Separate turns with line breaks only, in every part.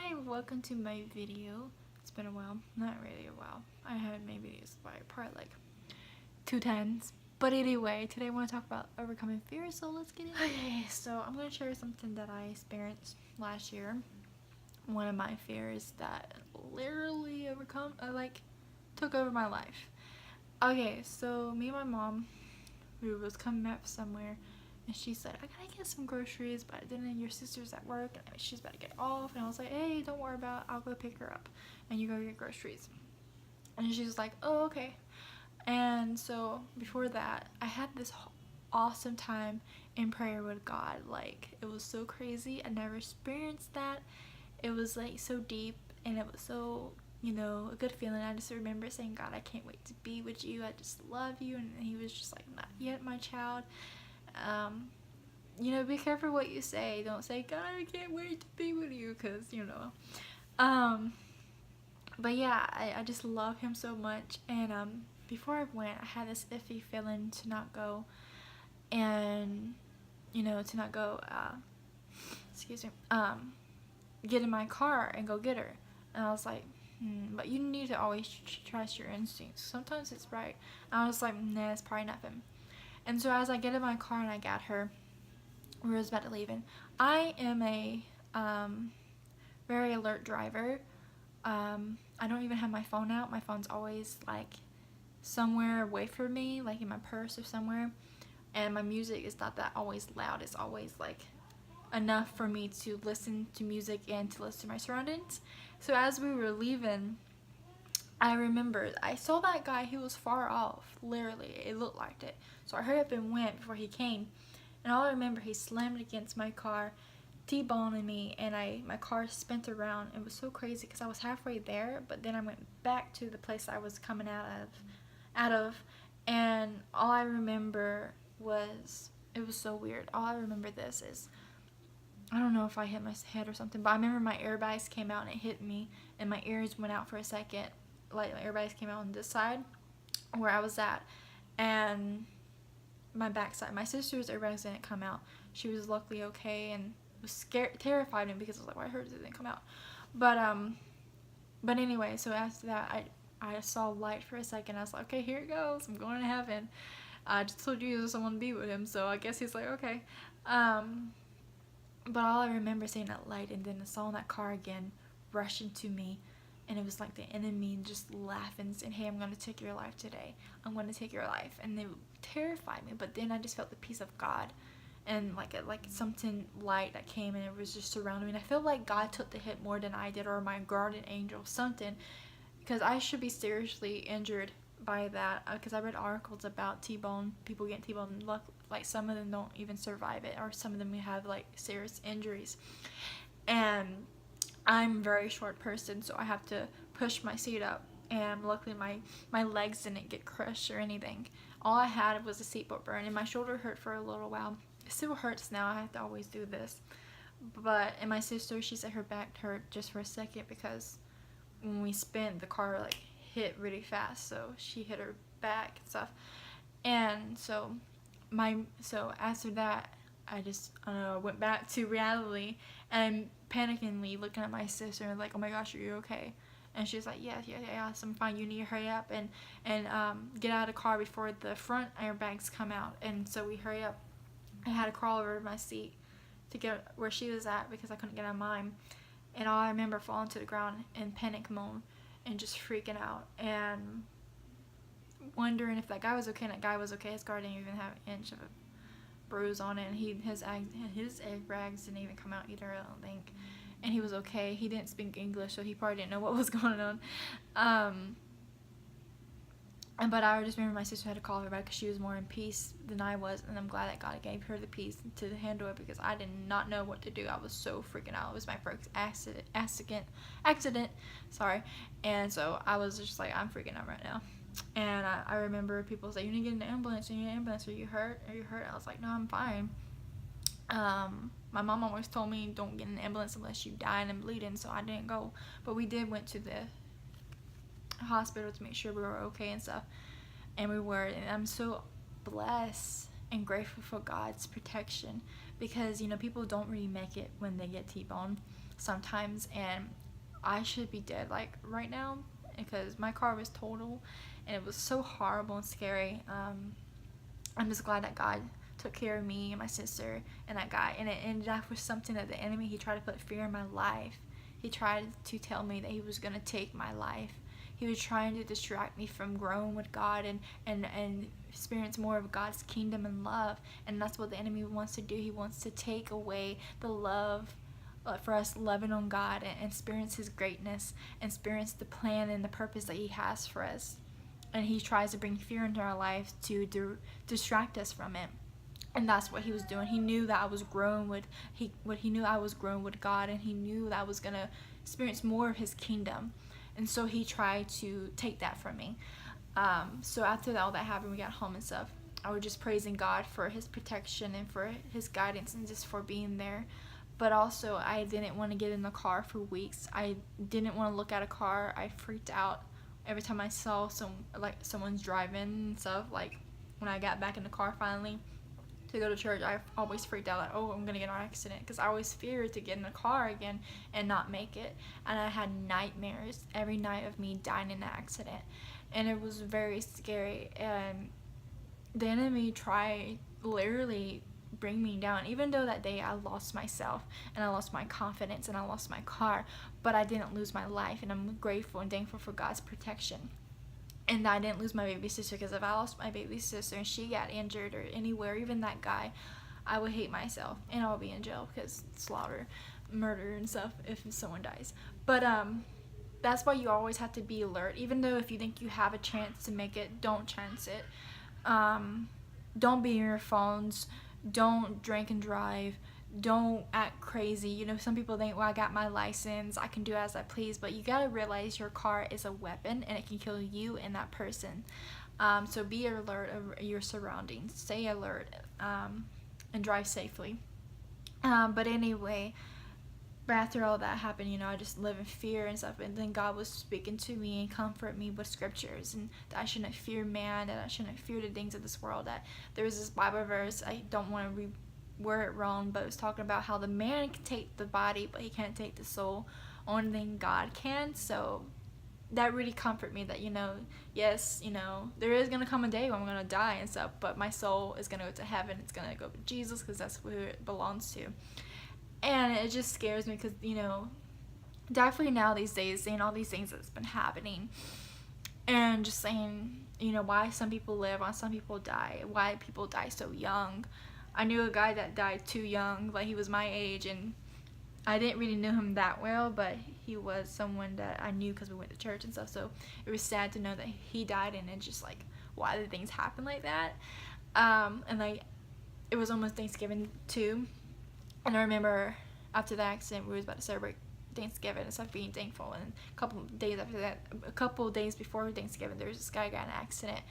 Hi, welcome to my video. It's been a while, not really a while. I haven't made videos like probably like 2 times. But anyway, today I want to talk about overcoming fear, so let's get into it. Okay, so I'm going to share something that I experienced last year. One of my fears that literally took over my life. Okay, so me and my mom, we was coming up somewhere, and she said, I gotta get some groceries, but then your sister's at work and she's about to get off. And I was like, hey, don't worry about it, I'll go pick her up and you go get groceries. And she was like, oh, okay. And so before that, I had this awesome time in prayer with God. Like, it was so crazy. I never experienced that. It was like so deep, and it was so, a good feeling. I just remember saying, God, I can't wait to be with you. I just love you. And he was just like, not yet, my child. um be careful what you say. Don't say, God, I can't wait to be with you, because um but yeah, I just love him so much. And before I went, I had this iffy feeling to not go, and to not go, excuse me, get in my car and go get her. And I was like, but you need to always trust your instincts. Sometimes it's right. And I was like, nah, it's probably nothing. And so as I get in my car and I got her, we were about to leave. And I am a very alert driver. I don't even have my phone out. My phone's always like somewhere away from me, like in my purse or somewhere. And my music is not that always loud. It's always like enough for me to listen to music and to listen to my surroundings. So as we were leaving, I remembered I saw that guy. He was far off. Literally, it looked like it. So I hurried up and went before he came. And all I remember, he slammed against my car, T-boning me, and my car spent around. It was so crazy because I was halfway there, but then I went back to the place I was coming out of, and all I remember was, it was so weird. All I remember this is, I don't know if I hit my head or something, but I remember my airbags came out and it hit me, and my ears went out for a second. Like, my airbags came out on this side where I was at, and my backside. My sister's airbags didn't come out. She was luckily okay, and it was terrified me because I was like, why hers didn't come out? But anyway, so after that, I saw light for a second. I was like, okay, here it goes. I'm going to heaven. I just told Jesus I want to be with him, so I guess he's like, okay. But all I remember is seeing that light, and then I saw that car again rushing to me, and it was like the enemy just laughing, saying, hey, I'm going to take your life today. I'm going to take your life. And it terrified me, but then I just felt the peace of God, and like something light that came, and it was just surrounding me. And I feel like God took the hit more than I did, or my guardian angel, something, because I should be seriously injured by that, because I read articles about T-bone, people getting T-bone, like some of them don't even survive it, or some of them have like serious injuries. And I'm a very short person, so I have to push my seat up, and luckily my legs didn't get crushed or anything. All I had was a seatbelt burn, and my shoulder hurt for a little while. It still hurts now. I have to always do this. And my sister, she said her back hurt just for a second because when we spin, the car like hit really fast, so she hit her back and stuff. And so after that, I just went back to reality, and I'm panickingly looking at my sister and like, oh my gosh, are you okay? And she's like, yes, I'm fine. You need to hurry up and get out of the car before the front airbags come out. And so we hurry up. I had to crawl over my seat to get where she was at because I couldn't get on mine. And all I remember falling to the ground in panic mode and just freaking out and wondering if that guy was okay. And that guy was okay. His car didn't even have an inch of a bruise on it, and his airbags didn't even come out either, I don't think. And he was okay. He didn't speak English, so he probably didn't know what was going on. But I just remember my sister had to call her back because she was more in peace than I was, and I'm glad that God gave her the peace to handle it because I did not know what to do. I was so freaking out. It was my first accident, sorry, and so I was just like, I'm freaking out right now. And I remember people say, you need to get an ambulance, you need an ambulance, are you hurt? I was like, no, I'm fine. My mom always told me, don't get an ambulance unless you dying and bleeding, so I didn't go. But we went to the hospital to make sure we were okay and stuff, and we were. And I'm so blessed and grateful for God's protection because people don't really make it when they get T-boned. sometimes, and I should be dead like right now because my car was total and it was so horrible and scary. I'm just glad that God took care of me and my sister and that guy, and that was something that the enemy, he tried to put fear in my life. He tried to tell me that he was going to take my life. He was trying to distract me from growing with God and experience more of God's kingdom and love. And that's what the enemy wants to do. He wants to take away the love for us loving on God and experience his greatness and experience the plan and the purpose that he has for us. And he tries to bring fear into our life to distract us from it. And that's what he was doing. He knew that I was growing with he knew I was growing with God, and he knew that I was gonna experience more of his kingdom. And so he tried to take that from me. So after all that happened, we got home and stuff, I was just praising God for his protection and for his guidance and just for being there. But also, I didn't want to get in the car for weeks. I didn't want to look at a car. I freaked out every time I saw someone's driving and stuff. Like when I got back in the car finally to go to church, I always freaked out, like, oh, I'm gonna get in an accident, because I always feared to get in a car again and not make it. And I had nightmares every night of me dying in an accident, and it was very scary. And the enemy tried literally bring me down. Even though that day I lost myself and I lost my confidence and I lost my car, but I didn't lose my life, and I'm grateful and thankful for God's protection. And I didn't lose my baby sister, because if I lost my baby sister and she got injured or anywhere, even that guy, I would hate myself and I would be in jail because slaughter, murder and stuff if someone dies. But that's why you always have to be alert. Even though if you think you have a chance to make it, don't chance it. Don't be on your phones. Don't drink and drive. Don't act crazy. You know, some people think, well, I got my license, I can do as I please, but you gotta realize your car is a weapon and it can kill you and that person. So be alert of your surroundings. Stay alert, and drive safely. But anyway, but after all that happened, you know, I just live in fear and stuff. And then God was speaking to me and comfort me with scriptures, and that I shouldn't fear man, that I shouldn't fear the things of this world. That there was this Bible verse, I don't want to word it wrong, but it was talking about how the man can take the body, but he can't take the soul. Only thing God can. So that really comforted me that, you know, yes, you know, there is going to come a day when I'm going to die and stuff, but my soul is going to go to heaven. It's going to go to Jesus, because that's who it belongs to. And it just scares me because, you know, definitely now these days, seeing all these things that's been happening and just saying, you know, why some people live, why some people die, why people die so young. I knew a guy that died too young, like he was my age, and I didn't really know him that well, but he was someone that I knew because we went to church and stuff. So it was sad to know that he died, and it's just like, why did things happen like that? And like, it was almost Thanksgiving too. And I remember after the accident, we was about to celebrate Thanksgiving and stuff, being thankful. And a couple days after that, a couple days before Thanksgiving, there was this guy got in an accident,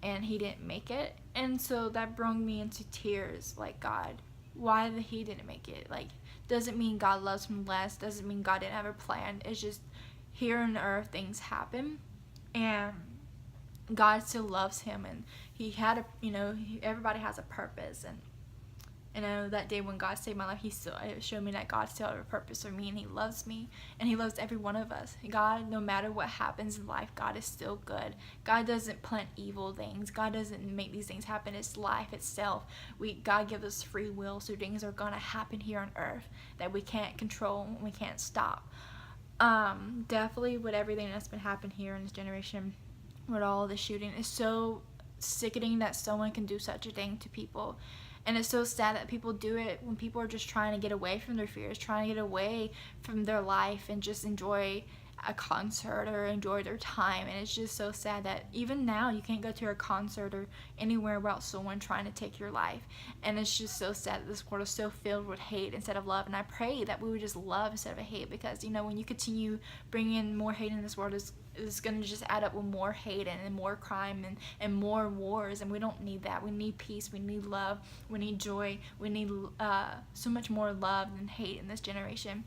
and he didn't make it. And so that brought me into tears. Like, God, why he didn't make it? Like, doesn't mean God loves him less. Doesn't mean God didn't have a plan. It's just here on earth things happen, and God still loves him, and he had a, you know, everybody has a purpose. And I know that day when God saved my life, it showed me that God still had a purpose for me, and he loves me, and he loves every one of us. God, no matter what happens in life, God is still good. God doesn't plant evil things. God doesn't make these things happen. It's life itself. God gives us free will, so things are going to happen here on earth that we can't control and we can't stop. Definitely with everything that's been happening here in this generation, with all the shooting, it's so sickening that someone can do such a thing to people. And it's so sad that people do it when people are just trying to get away from their fears, trying to get away from their life and just enjoy a concert or enjoy their time. And it's just so sad that even now you can't go to a concert or anywhere without someone trying to take your life. And it's just so sad that this world is so filled with hate instead of love. And I pray that we would just love instead of hate, because, you know, when you continue bringing in more hate in this world, is going to just add up with more hate and more crime and more wars. And we don't need that. We need peace. We need love. We need joy. We need so much more love than hate in this generation.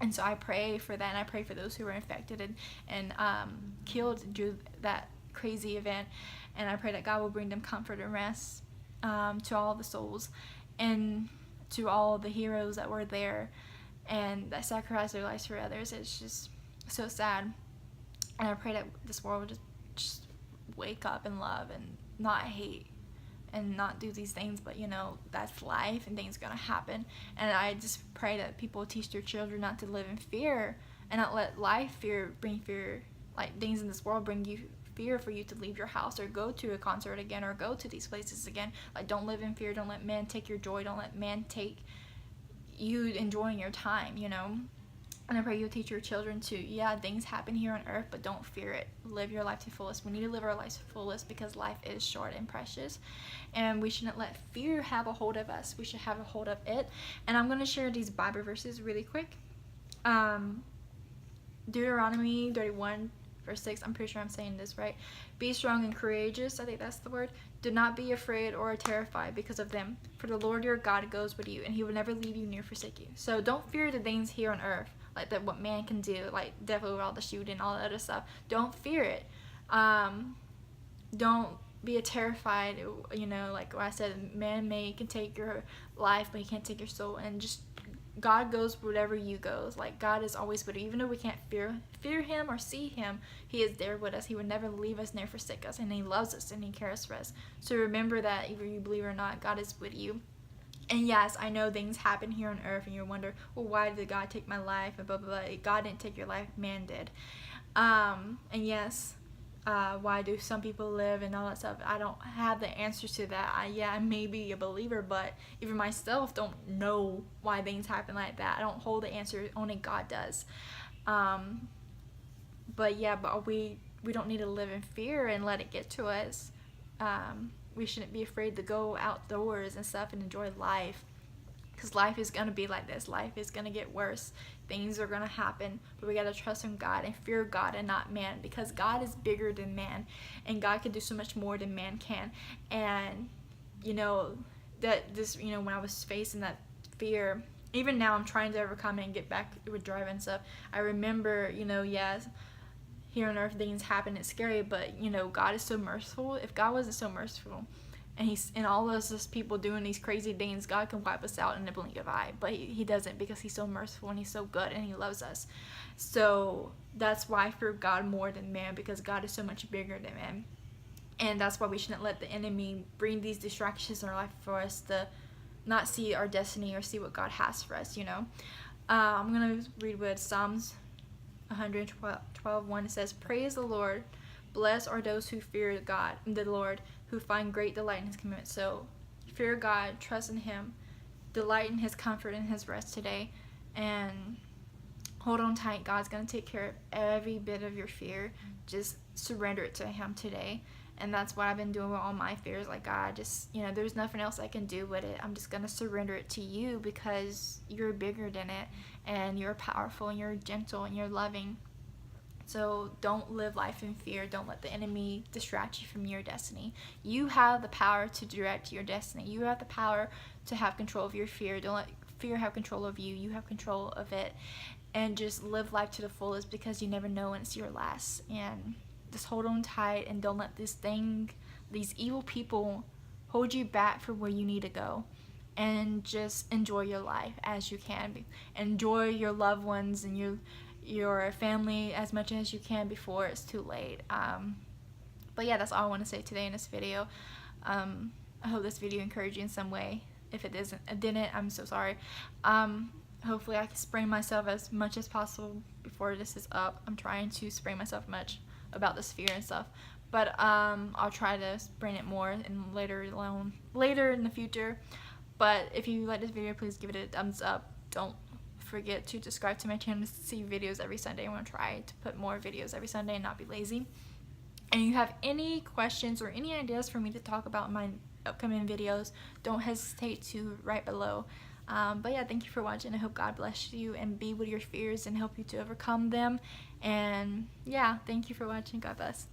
And so I pray for that, and I pray for those who were infected and killed through that crazy event. And I pray that God will bring them comfort and rest, to all the souls and to all the heroes that were there. and that sacrifice their lives for others. It's just so sad. And I pray that this world would just wake up and love and not hate and not do these things, but you know, that's life and things are gonna happen. And I just pray that people teach their children not to live in fear and not let bring fear, like things in this world bring you fear for you to leave your house or go to a concert again or go to these places again. Like, don't live in fear. Don't let man take your joy. Don't let man take you enjoying your time, you know. And I pray you'll teach your children to, yeah, things happen here on earth, but don't fear it. Live your life to the fullest. We need to live our lives to the fullest because life is short and precious. And we shouldn't let fear have a hold of us. We should have a hold of it. And I'm going to share these Bible verses really quick. Deuteronomy 31, verse 6. I'm pretty sure I'm saying this right. Be strong and courageous. I think that's the word. Do not be afraid or terrified because of them. For the Lord your God goes with you, and he will never leave you nor forsake you. So don't fear the things here on earth. Like that, what man can do, like definitely all the shooting, all that other stuff. Don't fear it. Don't be terrified. You know, like what I said, man can take your life, but he can't take your soul. And just God goes wherever you goes. Like God is always with you, even though we can't fear him or see him. He is there with us. He would never leave us nor forsake us, and he loves us and he cares for us. So remember that, either you believe it or not, God is with you. And yes, I know things happen here on earth and you wonder, well, why did God take my life and blah, blah, blah. God didn't take your life, man did. And yes, why do some people live and all that stuff? I don't have the answers to that. I may be a believer, but even myself don't know why things happen like that. I don't hold the answer. Only God does. But we don't need to live in fear and let it get to us. We shouldn't be afraid to go outdoors and stuff and enjoy life, because life is going to be like this. Life is going to get worse. Things are going to happen, but we got to trust in God and fear God and not man, because God is bigger than man, and God can do so much more than man can. And you know that this, you know, when I was facing that fear, even now I'm trying to overcome it and get back with driving and stuff. I remember, you know, yes, here on earth things happen, it's scary, but you know, God is so merciful. If God wasn't so merciful, and all those people doing these crazy things, God can wipe us out in a blink of an eye, but he doesn't, because he's so merciful and he's so good and he loves us. So that's why I fear God more than man, because God is so much bigger than man. And that's why we shouldn't let the enemy bring these distractions in our life for us to not see our destiny or see what God has for us, you know. I'm gonna read with Psalms 112:1. It says, praise the Lord, blessed are those who fear God, the Lord, who find great delight in his commandments. So fear God, trust in him, delight in his comfort and his rest today, and hold on tight. God's going to take care of every bit of your fear. Just surrender it to him today. And that's what I've been doing with all my fears. Like, God, just, you know, there's nothing else I can do with it. I'm just going to surrender it to you, because you're bigger than it, and you're powerful, and you're gentle, and you're loving. So don't live life in fear. Don't let the enemy distract you from your destiny. You have the power to direct your destiny. You have the power to have control of your fear. Don't let fear have control of you. You have control of it. And just live life to the fullest, because you never know when it's your last. And just hold on tight, and don't let these evil people hold you back from where you need to go. And just enjoy your life as you can. Enjoy your loved ones and your family as much as you can before it's too late. But yeah, that's all I want to say today in this video. I hope this video encouraged you in some way. If it didn't, I'm so sorry. Hopefully I can spray myself as much as possible before this is up. I'm trying to spray myself much about this fear and stuff, but I'll try to spray it more and later in the future. But if you like this video, please give it a thumbs up. Don't forget to subscribe to my channel to see videos every Sunday. I want to try to put more videos every Sunday and not be lazy. And if you have any questions or any ideas for me to talk about in my upcoming videos, don't hesitate to write below. But yeah, thank you for watching. I hope God bless you and be with your fears and help you to overcome them. And yeah, thank you for watching. God bless.